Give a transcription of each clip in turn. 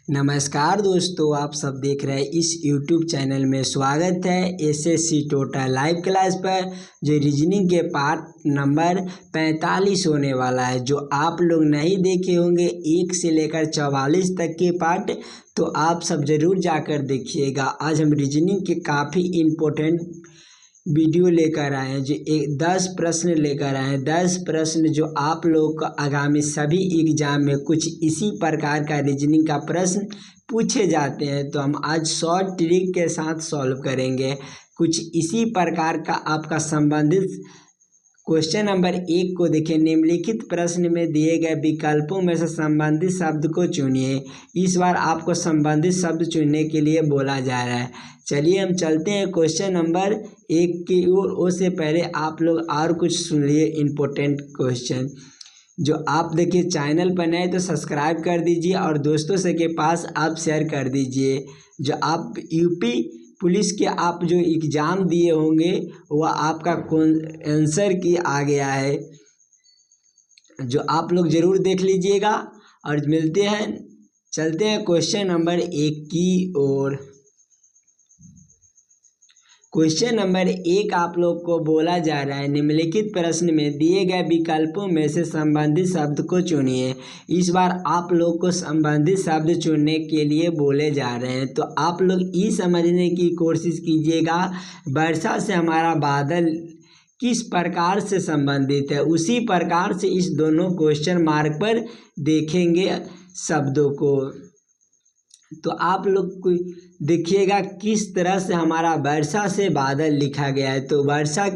नमस्कार दोस्तों, आप सब देख रहे हैं इस YouTube चैनल में। स्वागत है एसएससी टोटल लाइव क्लास पर, जो रीजनिंग के पार्ट नंबर 45 होने वाला है। जो आप लोग नहीं देखे होंगे 1 से लेकर 44 तक के पार्ट, तो आप सब ज़रूर जाकर देखिएगा। आज हम रीजनिंग के काफ़ी इम्पोर्टेंट वीडियो लेकर आए हैं, जो 10 प्रश्न लेकर आए हैं। 10 प्रश्न जो आप लोगों को आगामी सभी एग्जाम में कुछ इसी प्रकार का रीजनिंग का प्रश्न पूछे जाते हैं, तो हम आज शॉर्ट ट्रिक के साथ सॉल्व करेंगे। कुछ इसी प्रकार का आपका संबंधित क्वेश्चन नंबर 1 को देखिए। निम्नलिखित प्रश्न में दिए गए विकल्पों में से संबंधित शब्द को चुनिए। इस बार आपको संबंधित शब्द चुनने के लिए बोला जा रहा है। चलिए हम चलते हैं क्वेश्चन नंबर 1 की ओर। उससे पहले आप लोग और कुछ सुनिए इम्पोर्टेंट क्वेश्चन। जो आप देखिए चैनल पर नए तो सब्सक्राइब कर दीजिए और दोस्तों से के पास आप शेयर कर दीजिए। जो आप यूपी पुलिस के आप जो एग्ज़ाम दिए होंगे वह आपका कौन आंसर की आ गया है, जो आप लोग ज़रूर देख लीजिएगा। और चलते हैं क्वेश्चन नंबर 1 की ओर। क्वेश्चन नंबर 1 आप लोग को बोला जा रहा है, निम्नलिखित प्रश्न में दिए गए विकल्पों में से संबंधित शब्द को चुनिए। इस बार आप लोग को संबंधित शब्द चुनने के लिए बोले जा रहे हैं, तो आप लोग ये समझने की कोशिश कीजिएगा वर्षा से हमारा बादल किस प्रकार से संबंधित है। उसी प्रकार से इस दोनों क्वेश्चन मार्क पर देखेंगे शब्दों को। तो आप लोग को देखिएगा किस तरह से हमारा वर्षा से बादल लिखा गया है। तो वर्षा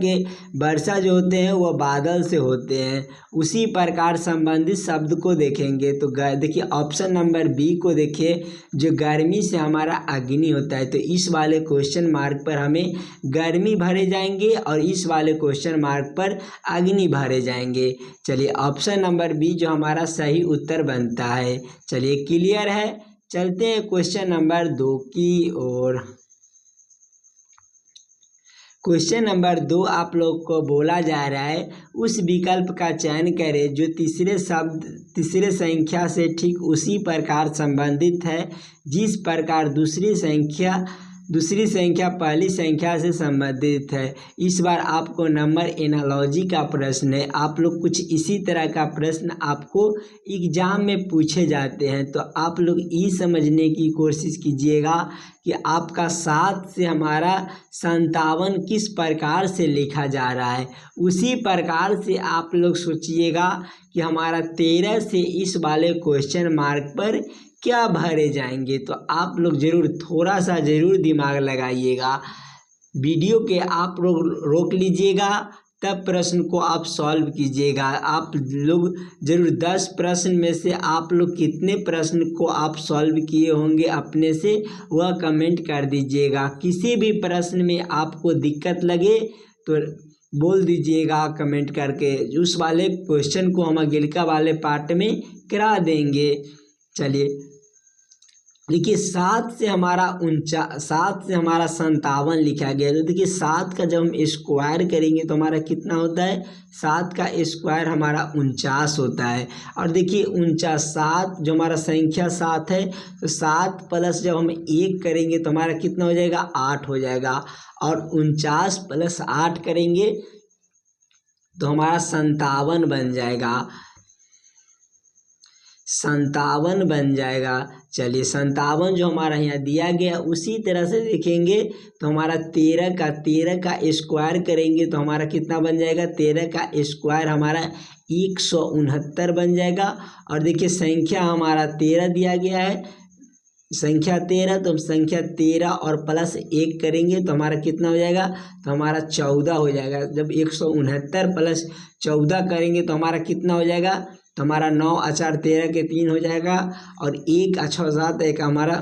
जो होते हैं वह बादल से होते हैं। उसी प्रकार संबंधित शब्द को देखेंगे तो देखिए ऑप्शन नंबर बी को देखिए, जो गर्मी से हमारा अग्नि होता है। तो इस वाले क्वेश्चन मार्क पर हमें गर्मी भरे जाएंगे और इस वाले क्वेश्चन मार्क पर अग्नि भरे जाएंगे। चलिए ऑप्शन नंबर बी जो हमारा सही उत्तर बनता है। चलिए क्लियर है। चलते हैं क्वेश्चन नंबर 2 की ओर। क्वेश्चन नंबर 2 आप लोग को बोला जा रहा है, उस विकल्प का चयन करें जो तीसरे संख्या से ठीक उसी प्रकार संबंधित है जिस प्रकार दूसरी संख्या पहली संख्या से संबंधित है। इस बार आपको नंबर एनालॉजी का प्रश्न है। आप लोग कुछ इसी तरह का प्रश्न आपको एग्जाम में पूछे जाते हैं, तो आप लोग ये समझने की कोशिश कीजिएगा कि आपका 7 से हमारा 57 किस प्रकार से लिखा जा रहा है। उसी प्रकार से आप लोग सोचिएगा कि हमारा 13 से इस वाले क्वेश्चन मार्क पर क्या भरे जाएंगे। तो आप लोग थोड़ा सा दिमाग लगाइएगा। वीडियो के आप लोग रोक लीजिएगा, तब प्रश्न को आप सॉल्व कीजिएगा। आप लोग 10 प्रश्न में से आप लोग कितने प्रश्न को आप सॉल्व किए होंगे अपने से, वह कमेंट कर दीजिएगा। किसी भी प्रश्न में आपको दिक्कत लगे तो बोल दीजिएगा कमेंट करके। उस वाले क्वेश्चन को हम अगले वाले पार्ट में करा देंगे। चलिए देखिए 7 से हमारा 57 लिखा गया। तो देखिए 7 का जब हम स्क्वायर करेंगे तो हमारा कितना होता है, 7 का स्क्वायर हमारा 49 होता है। और देखिए 7 जो हमारा संख्या 7 है, तो 7 प्लस जब हम 1 करेंगे तो हमारा कितना हो जाएगा, 8 हो जाएगा। और 49 प्लस 8 करेंगे तो हमारा 57 बन जाएगा। 57 बन जाएगा। चलिए 57 जो हमारा यहाँ दिया गया उसी तरह से देखेंगे तो हमारा 13 का स्क्वायर करेंगे तो हमारा कितना बन जाएगा, 13 का स्क्वायर हमारा 169 बन जाएगा। और देखिए संख्या हमारा 13 दिया गया है, संख्या 13, तो हम संख्या 13 और प्लस 1 करेंगे तो हमारा कितना हो जाएगा, तो हमारा 14 हो जाएगा। जब 169 प्लस 14 करेंगे तो हमारा कितना हो जाएगा, तो हमारा 9 4 13 के 3 हो जाएगा। और 1 6 7 1 हमारा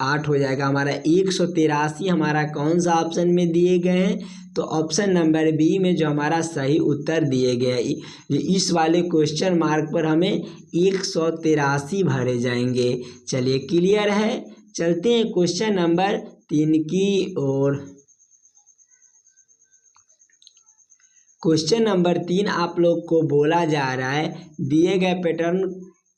8 हो जाएगा। हमारा 183 हमारा कौन सा ऑप्शन में दिए गए हैं, तो ऑप्शन नंबर बी में जो हमारा सही उत्तर दिए गए। इस वाले क्वेश्चन मार्क पर हमें 183 भरे जाएंगे। चलिए क्लियर है। चलते हैं क्वेश्चन नंबर 3 की ओर। क्वेश्चन नंबर 3 आप लोग को बोला जा रहा है, दिए गए पैटर्न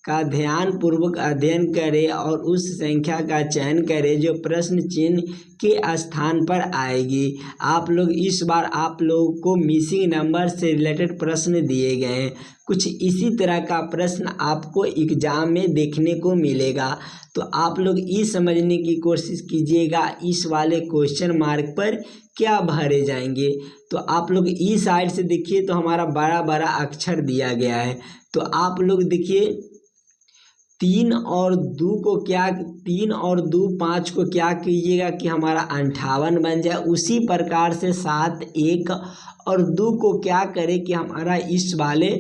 का ध्यानपूर्वक अध्ययन करें और उस संख्या का चयन करें जो प्रश्न चिन्ह के स्थान पर आएगी। आप लोग इस बार आप लोगों को मिसिंग नंबर से रिलेटेड प्रश्न दिए गए हैं। कुछ इसी तरह का प्रश्न आपको एग्जाम में देखने को मिलेगा। तो आप लोग ये समझने की कोशिश कीजिएगा इस वाले क्वेश्चन मार्क पर क्या भरे जाएंगे। तो आप लोग इस साइड से देखिए तो हमारा बड़ा बड़ा अक्षर दिया गया है। तो आप लोग देखिए 3 और 2 को क्या 3 और 2 5 को क्या कीजिएगा कि हमारा 58 बन जाए। उसी प्रकार से 7 1 और 2 को क्या करें कि हमारा इस वाले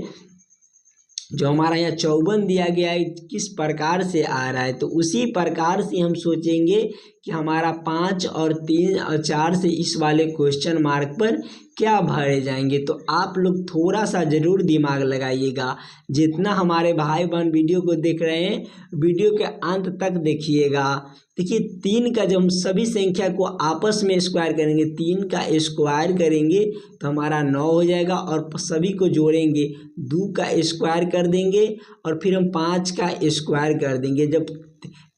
जो हमारा यहाँ 54 दिया गया है किस प्रकार से आ रहा है, तो उसी प्रकार से हम सोचेंगे कि हमारा 5 और 3 और 4 से इस वाले क्वेश्चन मार्क पर क्या भरे जाएंगे। तो आप लोग थोड़ा सा ज़रूर दिमाग लगाइएगा। जितना हमारे भाई बहन वीडियो को देख रहे हैं वीडियो के अंत तक देखिएगा। देखिए 3 का जब हम सभी संख्या को आपस में स्क्वायर करेंगे, 3 का स्क्वायर करेंगे तो हमारा 9 हो जाएगा और सभी को जोड़ेंगे 2 का स्क्वायर कर देंगे और फिर हम 5 का स्क्वायर कर देंगे। जब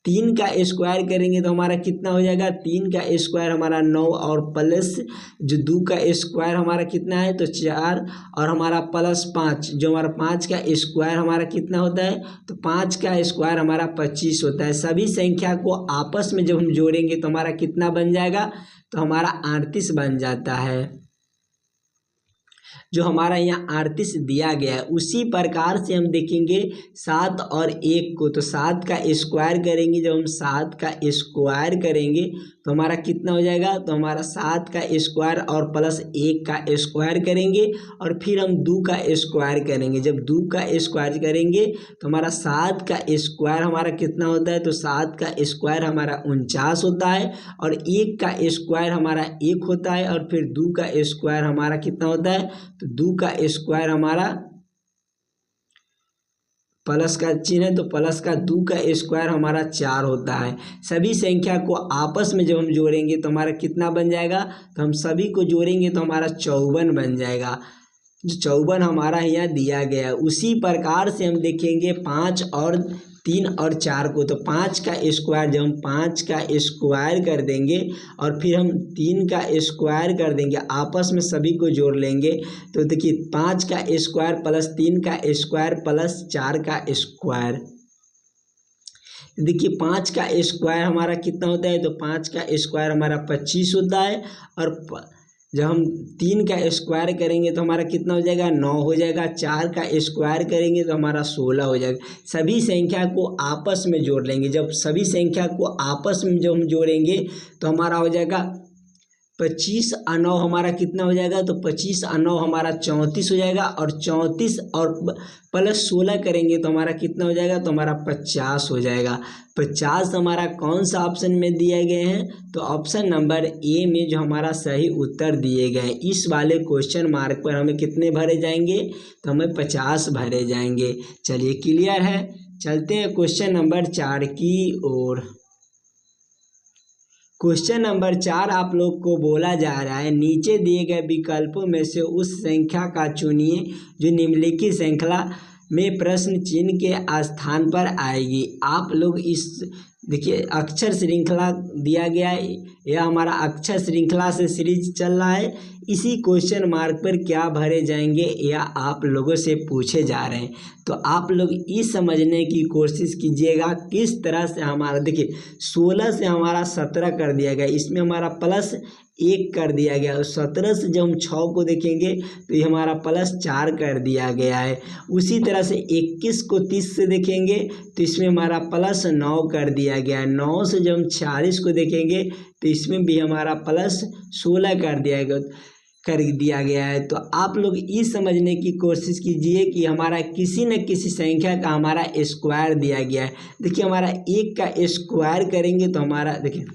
3 का स्क्वायर करेंगे तो हमारा कितना हो जाएगा, 3 का स्क्वायर हमारा 9 और प्लस जो 2 का स्क्वायर हमारा कितना है तो 4 और हमारा प्लस 5 जो हमारा 5 का स्क्वायर हमारा कितना होता है तो 5 का स्क्वायर हमारा 25 होता है। सभी संख्या को आपस में जब हम जोड़ेंगे तो हमारा कितना बन जाएगा तो हमारा 38 बन जाता है। जो हमारा यहाँ 38 दिया गया है उसी प्रकार से हम देखेंगे 7 और 1 को। तो 7 का स्क्वायर करेंगे, जब हम 7 का स्क्वायर करेंगे तो हमारा कितना हो जाएगा तो हमारा 7 का स्क्वायर और प्लस 1 का स्क्वायर करेंगे और फिर हम 2 का स्क्वायर करेंगे। जब 2 का स्क्वायर करेंगे तो हमारा 7 का स्क्वायर हमारा कितना होता है तो 7 का स्क्वायर हमारा 49 होता है और 1 का स्क्वायर हमारा 1 होता है और फिर 2 का स्क्वायर हमारा कितना होता है तो 2 का स्क्वायर हमारा प्लस का चिन्ह है तो प्लस का 2 का स्क्वायर हमारा 4 होता है। सभी संख्या को आपस में जब हम जोड़ेंगे तो हमारा कितना बन जाएगा तो हम सभी को जोड़ेंगे तो हमारा 54 बन जाएगा। जो 54 हमारा यहाँ दिया गया है उसी प्रकार से हम देखेंगे 5 और 3 और 4 को। तो 5 का स्क्वायर जब हम 5 का स्क्वायर कर देंगे और फिर हम 3 का स्क्वायर कर देंगे आपस में सभी को जोड़ लेंगे तो देखिए 5 का स्क्वायर प्लस 3 का स्क्वायर प्लस 4 का स्क्वायर। देखिए 5 का स्क्वायर हमारा कितना होता है तो 5 का स्क्वायर हमारा 25 होता है और जब हम 3 का स्क्वायर करेंगे तो हमारा कितना हो जाएगा 9 हो जाएगा। 4 का स्क्वायर करेंगे तो हमारा 16 हो जाएगा। सभी संख्या को आपस में जोड़ लेंगे। जब सभी संख्या को आपस में जब हम जोड़ेंगे तो हमारा हो जाएगा 25 और 9 हमारा कितना हो जाएगा तो 25 और 9 हमारा 34 हो जाएगा और 34 और प्लस 16 करेंगे तो हमारा कितना हो जाएगा तो हमारा 50 हो जाएगा। 50 हमारा कौन सा ऑप्शन में दिए गए हैं तो ऑप्शन नंबर ए में जो हमारा सही उत्तर दिए गए हैं। इस वाले क्वेश्चन मार्क पर हमें कितने भरे जाएंगे तो हमें 50 भरे जाएंगे। चलिए क्लियर है, चलते हैं क्वेश्चन नंबर 4 की ओर। क्वेश्चन नंबर 4 आप लोग को बोला जा रहा है नीचे दिए गए विकल्पों में से उस संख्या का चुनिए जो निम्नलिखित श्रृंखला में प्रश्न चिन्ह के स्थान पर आएगी। आप लोग इस देखिए अक्षर श्रृंखला दिया गया है, यह हमारा अक्षर श्रृंखला से सीरीज चल रहा है। इसी क्वेश्चन मार्क पर क्या भरे जाएंगे या आप लोगों से पूछे जा रहे हैं। तो आप लोग ये समझने की कोशिश कीजिएगा किस तरह से हमारा देखिए 16 से हमारा 17 कर दिया गया, इसमें हमारा प्लस 1 कर दिया गया और 17 से जब हम 6 को देखेंगे तो ये हमारा प्लस 4 कर दिया गया है। उसी तरह से 21 को 30 से देखेंगे तो इसमें हमारा प्लस 9 कर दिया गया है। 9 से जब हम 46 को देखेंगे तो इसमें भी हमारा प्लस 16 कर दिया गया है। तो आप लोग ये समझने की कोशिश कीजिए कि हमारा किसी न किसी संख्या का हमारा स्क्वायर दिया गया है। देखिए हमारा 1 का स्क्वायर करेंगे तो हमारा देखिए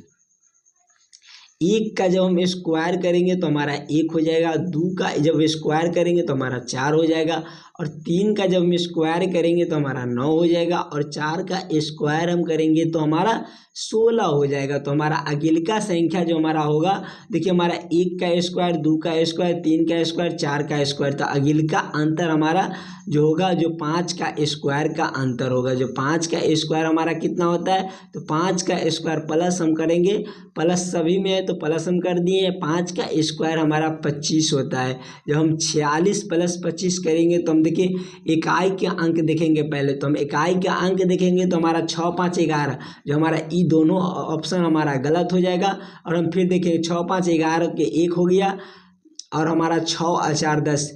1 का जब हम स्क्वायर करेंगे तो हमारा 1 हो जाएगा। 2 का जब स्क्वायर करेंगे तो हमारा 4 हो जाएगा और 3 का जब हम स्क्वायर करेंगे तो हमारा 9 हो जाएगा, और 4 का स्क्वायर हम करेंगे तो हमारा 16 हो जाएगा। तो हमारा अगिलका संख्या जो हमारा होगा, देखिए हमारा 1 का स्क्वायर, 2 का स्क्वायर, 3 का स्क्वायर, 4 का स्क्वायर, तो अगिलका अंतर हमारा जो होगा जो 5 का स्क्वायर का अंतर होगा। जो 5 का स्क्वायर हमारा कितना होता है, तो 5 का स्क्वायर प्लस हम करेंगे, प्लस सभी में है तो प्लस हम कर दिए। 5 का स्क्वायर हमारा 25 होता है। जब हम 46 प्लस 25 करेंगे तो हम देखिए इकाई के अंक देखेंगे। पहले तो हम इकाई के अंक देखेंगे तो हमारा 6 5 11, जो हमारा ई दोनों ऑप्शन हमारा गलत हो जाएगा। और हम फिर देखेंगे 6 5 11 के 1 हो गया, और हमारा 6 और 4 10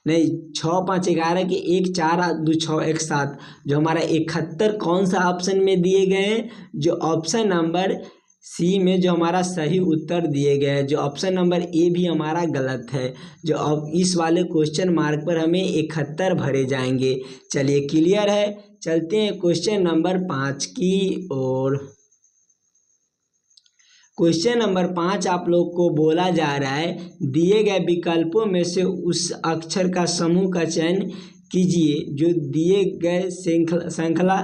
नहीं, 6 5 11 के 1 4 2 6 1 7, जो हमारा 71 कौन सा ऑप्शन में दिए गए हैं, जो ऑप्शन नंबर सी में जो हमारा सही उत्तर दिए गए हैं। जो ऑप्शन नंबर ए भी हमारा गलत है। जो अब इस वाले क्वेश्चन मार्क पर हमें 71 भरे जाएंगे। चलिए क्लियर है, चलते हैं क्वेश्चन नंबर 5 की ओर। क्वेश्चन नंबर 5 आप लोग को बोला जा रहा है, दिए गए विकल्पों में से उस अक्षर का समूह का चयन कीजिए जो दिए गए श्रृंखला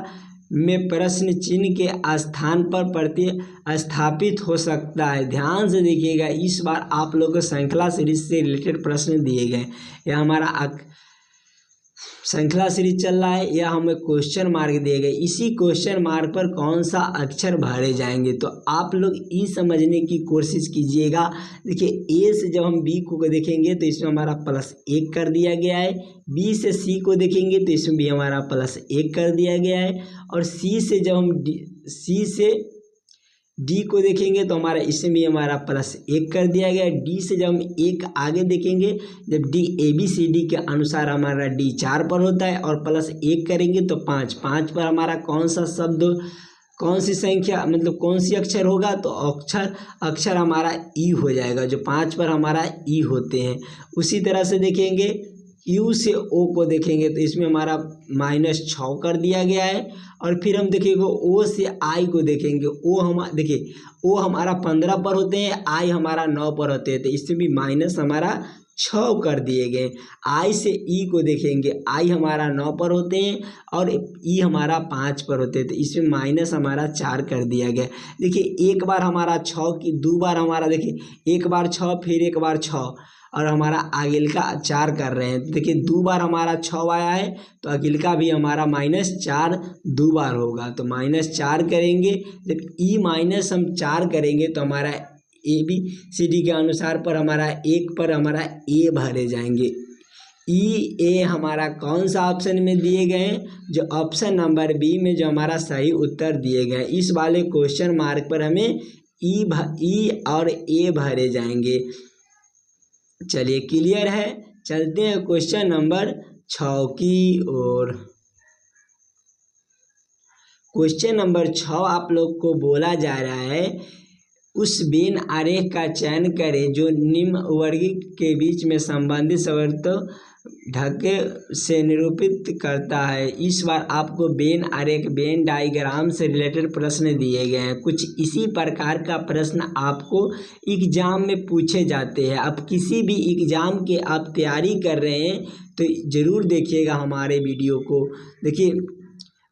में प्रश्न चिन्ह के स्थान पर प्रतिस्थापित हो सकता है। ध्यान से देखिएगा, इस बार आप लोग को श्रृंखला सीरीज से रिलेटेड प्रश्न दिए गए। यह हमारा श्रृंखला सीरीज चल रहा है, या हमें क्वेश्चन मार्क दिए गए। इसी क्वेश्चन मार्क पर कौन सा अक्षर भरे जाएंगे, तो आप लोग ये समझने की कोशिश कीजिएगा। देखिए ए से जब हम बी को देखेंगे तो इसमें हमारा +1 कर दिया गया है। बी से सी को देखेंगे तो इसमें भी हमारा +1 कर दिया गया है। और सी से जब हम सी से डी को देखेंगे तो हमारा इसमें भी हमारा +1 कर दिया गया है। डी से जब हम 1 आगे देखेंगे, जब डी ABCD के अनुसार हमारा डी 4 पर होता है, और +1 करेंगे तो 5 पर हमारा कौन सा शब्द, कौन सी संख्या, मतलब कौन सी अक्षर होगा, तो अक्षर हमारा ई हो जाएगा। जो 5 पर हमारा ई होते हैं। उसी तरह से देखेंगे U से O को देखेंगे तो इसमें हमारा -6 कर दिया गया है। और फिर हम देखेंगे O से I को देखेंगे, देखिए O हमारा 15 पर होते हैं, I हमारा 9 पर होते हैं, तो इसमें भी माइनस हमारा 6 कर दिए गए। I से E को देखेंगे, I हमारा 9 पर होते हैं और E हमारा 5 पर होते हैं, तो इसमें माइनस हमारा 4 कर दिया गया। देखिए एक बार हमारा 6 की, 2 बार हमारा, देखिए एक बार 6 फिर एक बार 6, और हमारा अगिलका 4 कर रहे हैं। देखिए 2 बार हमारा 6 आया है, तो अगिलका भी हमारा -4 2 बार होगा, तो -4 करेंगे। जब ई माइनस हम 4 करेंगे तो हमारा ABCD के अनुसार पर हमारा 1 पर हमारा ए भरे जाएंगे। ई ए हमारा कौन सा ऑप्शन में दिए गए हैं, जो ऑप्शन नंबर बी में जो हमारा सही उत्तर दिए गए। इस वाले क्वेश्चन मार्क पर हमें ई और ए भरे जाएंगे। चलिए क्लियर है, चलते हैं क्वेश्चन नंबर 6 की ओर। क्वेश्चन नंबर 6 आप लोग को बोला जा रहा है, उस वेन आरेख का चयन करें जो निम्न वर्गीय के बीच में संबंधित संवर्तों ढके से निरूपित करता है। इस बार आपको वेन आरेख, वेन डायग्राम से रिलेटेड प्रश्न दिए गए हैं। कुछ इसी प्रकार का प्रश्न आपको एग्जाम में पूछे जाते हैं। अब किसी भी एग्जाम के आप तैयारी कर रहे हैं तो ज़रूर देखिएगा हमारे वीडियो को। देखिए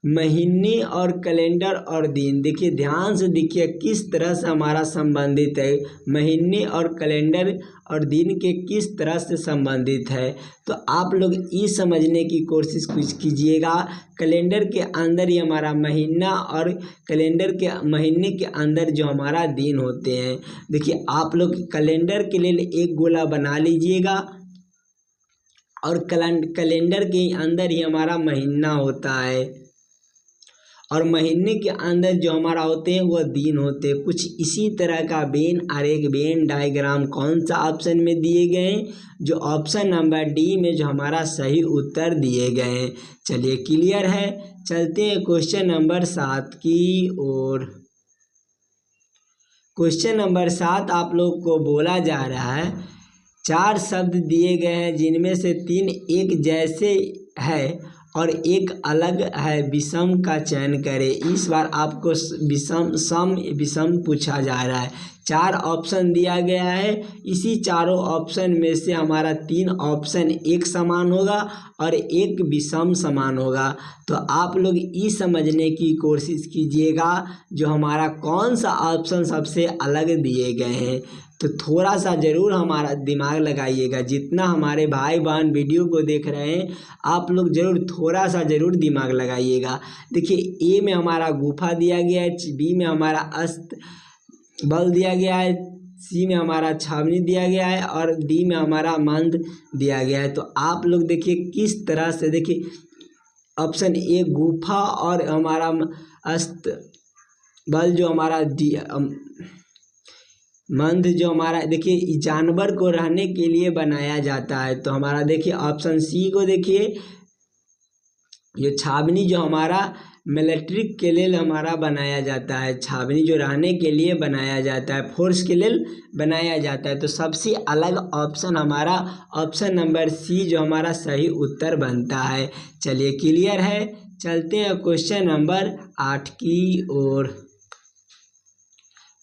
महीने और कैलेंडर और दिन, देखिए ध्यान से देखिए किस तरह से हमारा संबंधित है। महीने और कैलेंडर और दिन के किस तरह से संबंधित है, तो आप लोग ये समझने की कोशिश कीजिएगा। कैलेंडर के अंदर ही हमारा महीना, और कैलेंडर के महीने के अंदर जो हमारा दिन होते हैं। देखिए आप लोग कैलेंडर के लिए एक गोला बना लीजिएगा, और कैलेंडर के अंदर ही हमारा महीना होता है, और महीने के अंदर जो हमारा होते हैं वह दिन होते हैं। कुछ इसी तरह का वेन आरेख, वेन डायग्राम कौन सा ऑप्शन में दिए गए हैं, जो ऑप्शन नंबर डी में जो हमारा सही उत्तर दिए गए हैं। चलिए क्लियर है, चलते हैं क्वेश्चन नंबर 7 की ओर। क्वेश्चन नंबर 7 आप लोग को बोला जा रहा है, 4 शब्द दिए गए हैं जिनमें से 3 एक जैसे है और एक अलग है, विषम का चयन करें। इस बार आपको विषम, सम, विषम पूछा जा रहा है। 4 ऑप्शन दिया गया है। इसी चारों ऑप्शन में से हमारा 3 ऑप्शन एक समान होगा और एक विषम समान होगा। तो आप लोग ये समझने की कोशिश कीजिएगा जो हमारा कौन सा ऑप्शन सबसे अलग दिए गए हैं। तो थोड़ा सा ज़रूर हमारा दिमाग लगाइएगा। जितना हमारे भाई बहन वीडियो को देख रहे हैं आप लोग ज़रूर थोड़ा सा ज़रूर दिमाग लगाइएगा। देखिए ए में हमारा गुफा दिया गया है, बी में हमारा अस्त बल दिया गया है, सी में हमारा छावनी दिया गया है और डी में हमारा मंद दिया गया है। तो आप लोग देखिए किस तरह से, देखिए ऑप्शन ए गुफा और हमारा अस्त बल जो हमारा मंद जो हमारा देखिए जानवर को रहने के लिए बनाया जाता है। तो हमारा देखिए ऑप्शन सी को देखिए, ये छावनी जो हमारा मिलिट्री के लिए हमारा बनाया जाता है, छावनी जो रहने के लिए बनाया जाता है, फोर्स के लिए बनाया जाता है। तो सबसे अलग ऑप्शन हमारा ऑप्शन नंबर सी जो हमारा सही उत्तर बनता है। चलिए क्लियर है, चलते हैं क्वेश्चन नंबर 8 की ओर।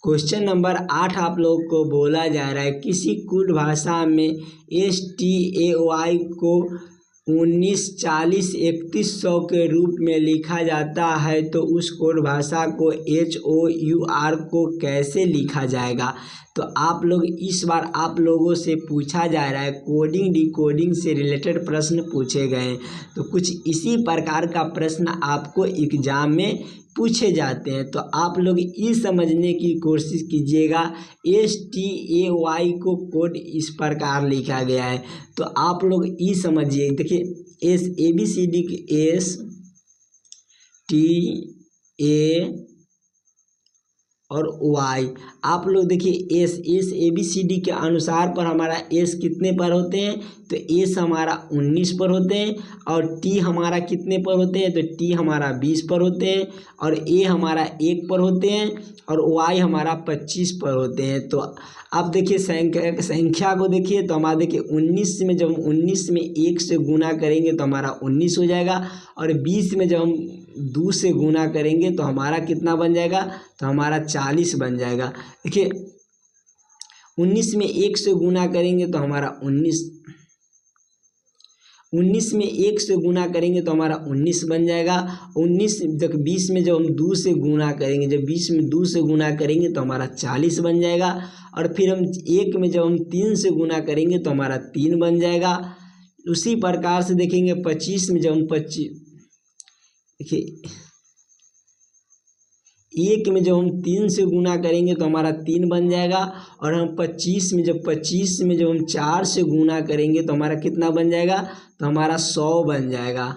क्वेश्चन नंबर 8 आप लोग को बोला जा रहा है किसी कुड भाषा में STAY को 1940 3100 के रूप में लिखा जाता है तो उस कोड भाषा को HOUR को कैसे लिखा जाएगा। तो आप लोग इस बार आप लोगों से पूछा जा रहा है, कोडिंग डिकोडिंग से रिलेटेड प्रश्न पूछे गए हैं। तो कुछ इसी प्रकार का प्रश्न आपको एग्जाम में पूछे जाते हैं। तो आप लोग ये समझने की कोशिश कीजिएगा STAY को कोड इस प्रकार लिखा गया है। तो आप लोग ये समझिए, देखिए ABCD STA और Y, आप लोग देखिए एस ABCD के अनुसार पर हमारा S कितने पर होते हैं, तो S हमारा 19 पर होते हैं और T हमारा कितने पर होते हैं, तो T हमारा 20 पर होते हैं और A हमारा 1 पर होते हैं और Y हमारा 25 पर होते हैं। तो अब देखिए संख्या को देखिए, तो हमारा देखिए 19 में जब हम 19 में 1 से गुना करेंगे तो हमारा 19 हो जाएगा और 20 में जब हम 2 से गुना करेंगे तो हमारा कितना बन जाएगा, तो हमारा 40 बन जाएगा। देखिए 19 में 1 से गुना करेंगे तो हमारा 19 में 1 से गुना करेंगे तो हमारा 19 बन जाएगा। 19 जब 20 में जब हम 2 से गुना करेंगे, जब 20 में 2 से गुना करेंगे तो हमारा 40 बन जाएगा और फिर हम 1 में जब हम 3 से गुना करेंगे तो हमारा 3 बन जाएगा। उसी प्रकार से देखेंगे 25 में जब हम 25 देखिए 1 में जब हम 3 से गुना करेंगे तो हमारा 3 बन जाएगा और हम 25 में जब हम 4 से गुना करेंगे तो हमारा कितना बन जाएगा, तो हमारा 100 बन जाएगा।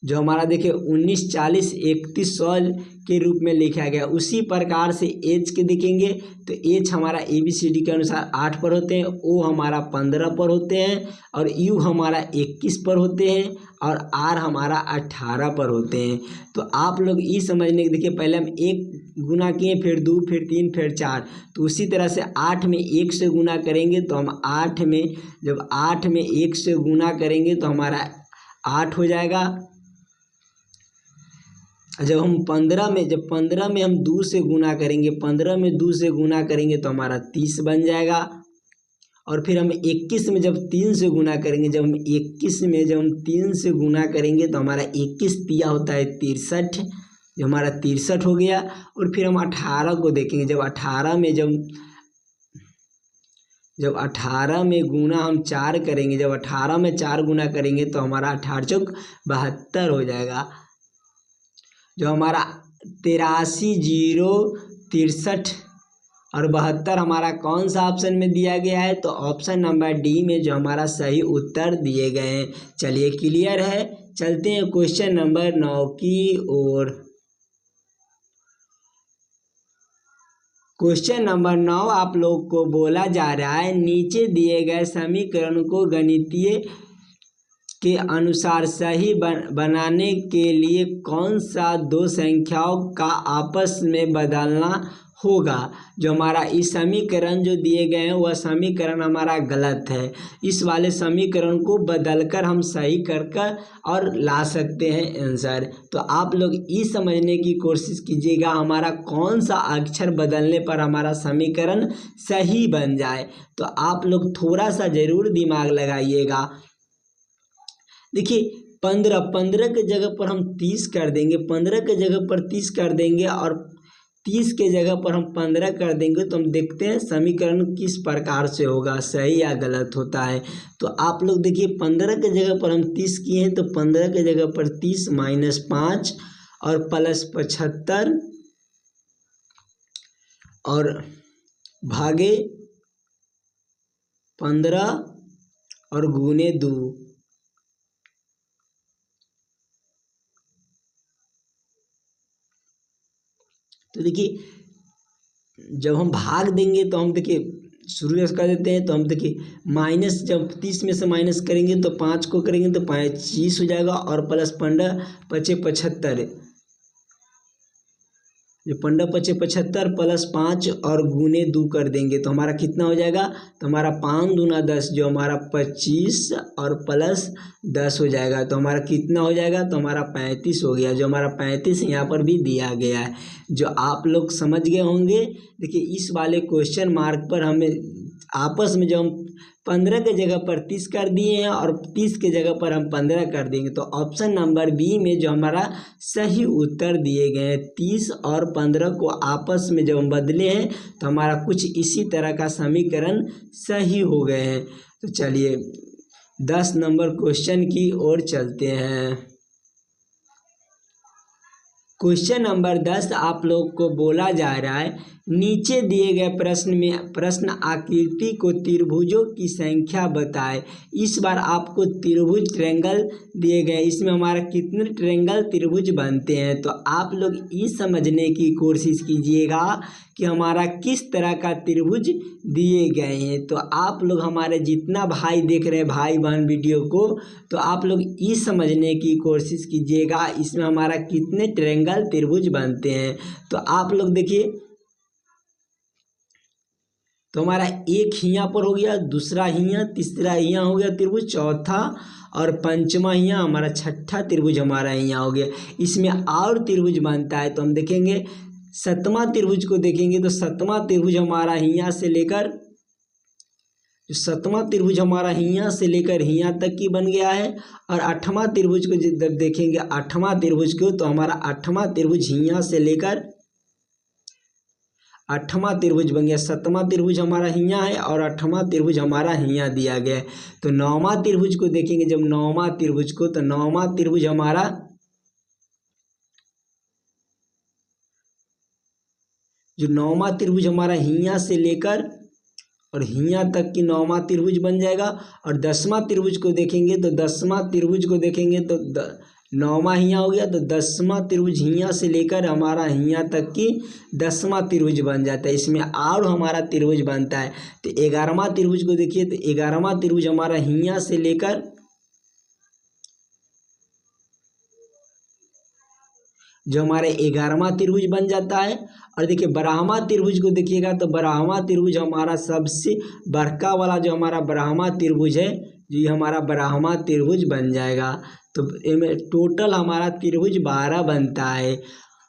जो हमारा देखिए 19 40 31 100 के रूप में लिखा गया। उसी प्रकार से एच के देखेंगे तो एच हमारा ABCD के अनुसार 8 पर होते हैं, ओ हमारा 15 पर होते हैं और यू हमारा 21 पर होते हैं और आर हमारा 18 पर होते हैं। तो आप लोग ये समझने देखिए पहले हम 1 गुना किए, फिर 2 फिर 3 फिर 4, तो उसी तरह से 8 में 1 से गुना करेंगे तो हम 8 में जब 8 में 1 से गुना करेंगे तो हमारा 8 हो जाएगा। जब हम 15 में हम 2 से गुना करेंगे, 15 में 2 से गुना करेंगे तो हमारा 30 बन जाएगा और फिर हम 21 में जब 3 से गुना करेंगे, जब हम 21 में जब हम 3 से गुना करेंगे तो हमारा 21 तिया होता है 63, जो हमारा 63 हो गया। और फिर हम 18 को देखेंगे, जब 18 में गुना हम 4 करेंगे, जब 18 में 4 गुना करेंगे तो हमारा 18 चौक 72 हो जाएगा। जो हमारा 83 0 63 और 72 हमारा कौन सा ऑप्शन में दिया गया है, तो ऑप्शन नंबर डी में जो हमारा सही उत्तर दिए गए हैं। चलिए क्लियर है, चलते हैं क्वेश्चन नंबर 9 की ओर। क्वेश्चन नंबर 9 आप लोग को बोला जा रहा है नीचे दिए गए समीकरण को गणितीय के अनुसार सही बनाने के लिए कौन सा 2 संख्याओं का आपस में बदलना होगा। जो हमारा इस समीकरण जो दिए गए हैं वह समीकरण हमारा गलत है। इस वाले समीकरण को बदलकर हम सही कर कर और ला सकते हैं आंसर। तो आप लोग ये समझने की कोशिश कीजिएगा हमारा कौन सा अक्षर बदलने पर हमारा समीकरण सही बन जाए। तो आप लोग थोड़ा सा ज़रूर दिमाग लगाइएगा। देखिए 15 के जगह पर हम 30 कर देंगे, 15 के जगह पर 30 कर देंगे और 30 के जगह पर हम 15 कर देंगे तो हम देखते हैं समीकरण किस प्रकार से होगा, सही या गलत होता है। तो आप लोग देखिए 15 के जगह पर हम 30 किए हैं तो 15 के जगह पर 30 - 5 और प्लस 75 और भागे 15 और गुने 2। तो देखिए जब हम भाग देंगे तो हम देखिए शुरू में कर देते हैं। तो हम देखिए माइनस जब 30 में से माइनस करेंगे तो 5 को करेंगे तो 25 हो जाएगा और प्लस 15 × 5 = 75। जो 15 × 5 = 75 प्लस 5 और गुने 2 कर देंगे तो हमारा कितना हो जाएगा। तो हमारा 5 दूना 10 जो हमारा 25 और प्लस 10 हो जाएगा। तो हमारा कितना हो जाएगा। तो हमारा 35 हो गया। जो हमारा 35 यहाँ पर भी दिया गया है, जो आप लोग समझ गए होंगे। देखिए इस वाले क्वेश्चन मार्क पर हमें आपस में जो हम 15 के जगह पर 30 कर दिए हैं और 30 के जगह पर हम 15 कर देंगे। तो ऑप्शन नंबर बी में जो हमारा सही उत्तर दिए गए हैं 30 और 15 को आपस में जब हम बदले हैं तो हमारा कुछ इसी तरह का समीकरण सही हो गए हैं। तो चलिए 10 नंबर क्वेश्चन की ओर चलते हैं। क्वेश्चन नंबर 10 आप लोग को बोला जा रहा है नीचे दिए गए प्रश्न आकृति को त्रिभुजों की संख्या बताए। इस बार आपको त्रिभुज ट्रायंगल दिए गए, इसमें हमारा कितने ट्रायंगल त्रिभुज बनते हैं। तो आप लोग ये समझने की कोशिश कीजिएगा कि हमारा किस तरह का त्रिभुज दिए गए हैं। तो आप लोग हमारे जितना भाई देख रहे हैं भाई बहन वीडियो को, तो आप लोग ये समझने की कोशिश कीजिएगा इसमें हमारा कितने ट्रायंगल त्रिभुज बनते हैं। तो आप लोग देखिए तो हमारा एक हियाँ पर हो गया, दूसरा हियाँ, तीसरा हियाँ हो गया त्रिभुज, चौथा और पंचमा हियाँ, हमारा छठा त्रिभुज हमारा हियाँ हो गया। इसमें और त्रिभुज बनता है तो हम देखेंगे सतवां त्रिभुज को देखेंगे तो सतवां त्रिभुज हमारा हियाँ से लेकर जो सतवां त्रिभुज हमारा हियाँ से लेकर हियाँ तक की बन गया है। और आठवां त्रिभुज को जब देखेंगे आठवां त्रिभुज को तो हमारा आठवां त्रिभुज हियाँ से लेकर आठवां त्रिभुज बन गया। सतवां त्रिभुज हमारा हियाँ है और आठवां त्रिभुज हमारा हियाँ दिया गया है। तो नौवां त्रिभुज को देखेंगे जब नौवां त्रिभुज को तो नौवां त्रिभुज हमारा जो नौवां त्रिभुज हमारा हियाँ से लेकर और हियाँ तक की नौवां त्रिभुज बन जाएगा। और 10वां त्रिभुज को देखेंगे तो 10वां त्रिभुज को देखेंगे तो नौवां हियाँ हो गया। तो 10वां त्रिभुज हियाँ से लेकर हमारा हियाँ तक की 10वां त्रिभुज बन जाता है। इसमें और हमारा त्रिभुज बनता है। तो 11वां त्रिभुज को देखिए तो 11वां त्रिभुज हमारा हियाँ से लेकर जो हमारे 11वां त्रिभुज बन जाता है। और देखिए 12वां त्रिभुज को देखिएगा तो 12वां त्रिभुज हमारा सबसे बड़का वाला जो हमारा 12वां त्रिभुज है, ये हमारा 12वां त्रिभुज बन जाएगा। तो टोटल हमारा त्रिभुज 12 बनता है।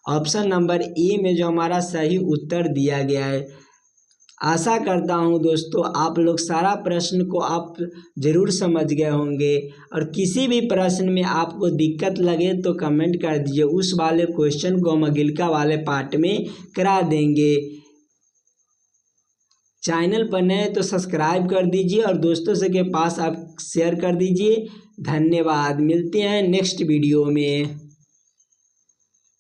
ऑप्शन नंबर ए में जो हमारा सही उत्तर दिया गया है। आशा करता हूँ दोस्तों आप लोग सारा प्रश्न को आप ज़रूर समझ गए होंगे। और किसी भी प्रश्न में आपको दिक्कत लगे तो कमेंट कर दीजिए, उस वाले क्वेश्चन को हम अगला वाले पार्ट में करा देंगे। चैनल पर नए तो सब्सक्राइब कर दीजिए और दोस्तों से के पास आप शेयर कर दीजिए। धन्यवाद, मिलते हैं नेक्स्ट वीडियो में।